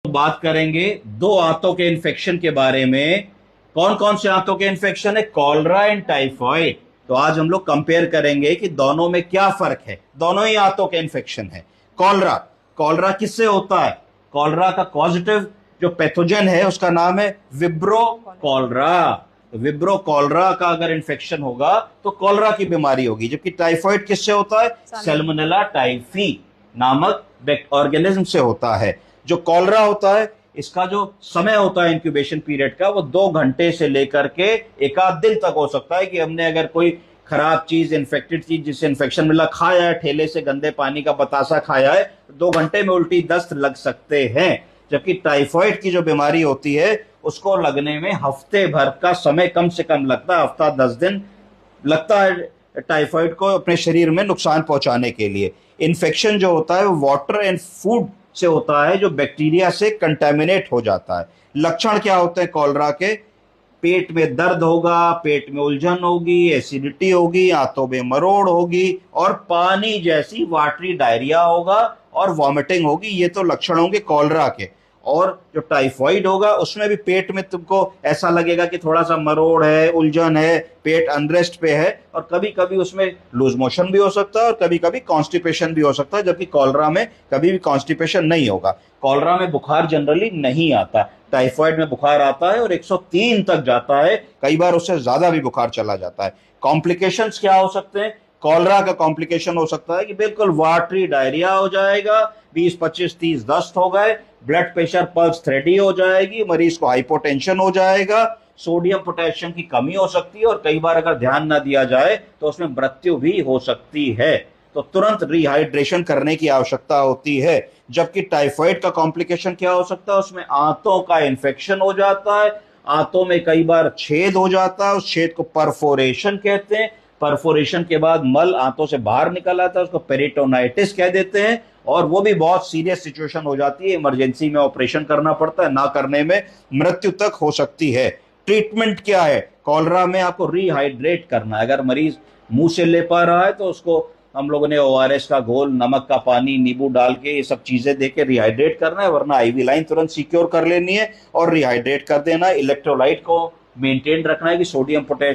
बात करेंगे दो आंतों के इन्फेक्शन के बारे में। कौन कौन से आंतों के इन्फेक्शन है? Cholera and typhoid. तो आज हम लोग कंपेयर करेंगे कि दोनों में क्या फर्क है। दोनों ही आंतों के इन्फेक्शन है। कॉलरा, कॉलरा किससे होता है? कॉलरा का पॉजिटिव जो पैथोजन है उसका नाम है विब्रो कॉलरा। विब्रो कॉलरा का अगर इन्फेक्शन होगा तो कॉलरा की बीमारी होगी। जबकि टाइफॉइड किससे होता है? सैल्मोनेला टाइफी नामक ऑर्गेनिज्म से होता है। जो कॉलरा होता है इसका जो समय होता है इंक्यूबेशन पीरियड का, वो 2 घंटे से लेकर के एक आध दिन तक हो सकता है। कि हमने अगर कोई खराब चीज, इन्फेक्टेड चीज जिससे इन्फेक्शन मिला खाया है, ठेले से गंदे पानी का बतासा खाया है, तो 2 घंटे में उल्टी दस्त लग सकते हैं। जबकि टाइफॉइड की जो बीमारी होती है उसको लगने में हफ्ते भर का समय कम से कम लगता है। हफ्ता 10 दिन लगता है टाइफॉइड को अपने शरीर में नुकसान पहुंचाने के लिए। इन्फेक्शन जो होता है वो वाटर एंड फूड से होता है, जो बैक्टीरिया से कंटेमिनेट हो जाता है। लक्षण क्या होते हैं कॉलरा के? पेट में दर्द होगा, पेट में उलझन होगी, एसिडिटी होगी, आंतों में मरोड़ होगी और पानी जैसी वाटरी डायरिया होगा और वॉमिटिंग होगी। ये तो लक्षण होंगे कॉलरा के। और जो टाइफॉइड होगा उसमें भी पेट में तुमको ऐसा लगेगा कि थोड़ा सा मरोड़ है, उलझन है, पेट अनरेस्ट पे है, और कभी कभी उसमें लूज मोशन भी हो सकता है और कभी कभी कॉन्स्टिपेशन भी हो सकता है। जबकि कॉलरा में कभी भी कॉन्स्टिपेशन नहीं होगा। कॉलरा में बुखार जनरली नहीं आता। टाइफॉइड में बुखार आता है और 103 तक जाता है, कई बार उससे ज्यादा भी बुखार चला जाता है। कॉम्प्लिकेशंस क्या हो सकते हैं? कॉलरा का कॉम्प्लिकेशन हो सकता है कि बिल्कुल वाटरी डायरिया हो जाएगा, 20 25 30 दस्त हो गए, ब्लड प्रेशर पल्स थ्रेडी हो जाएगी, मरीज को हाइपोटेंशन हो जाएगा, सोडियम पोटेशियम की कमी हो सकती है और कई बार अगर ध्यान ना दिया जाए तो उसमें मृत्यु भी हो सकती है। तो तुरंत रिहाइड्रेशन करने की आवश्यकता होती है। जबकि टाइफॉइड का कॉम्प्लिकेशन क्या हो सकता है? उसमें आंतों का इन्फेक्शन हो जाता है, आंतों में कई बार छेद हो जाता है, उस छेद को परफोरेशन कहते हैं। परफोरेशन के बाद मल आंतों से बाहर निकल आता है, उसको पेरिटोनाइटिस कह देते हैं। और वो भी बहुत सीरियस सिचुएशन हो जाती है, इमरजेंसी में ऑपरेशन करना पड़ता है, ना करने में मृत्यु तक हो सकती है। ट्रीटमेंट क्या है? कॉलरा में आपको रिहाइड्रेट करना है। अगर मरीज मुंह से ले पा रहा है तो उसको हम लोगों ने ओआरएस का घोल, नमक का पानी, नींबू डाल के ये सब चीजें देके रिहाइड्रेट करना है, वरना आईवी लाइन तुरंत सिक्योर कर लेनी है और रिहाइड्रेट कर देना। इलेक्ट्रोलाइट को मेंटेन रखना है कि सोडियम पोटेशियम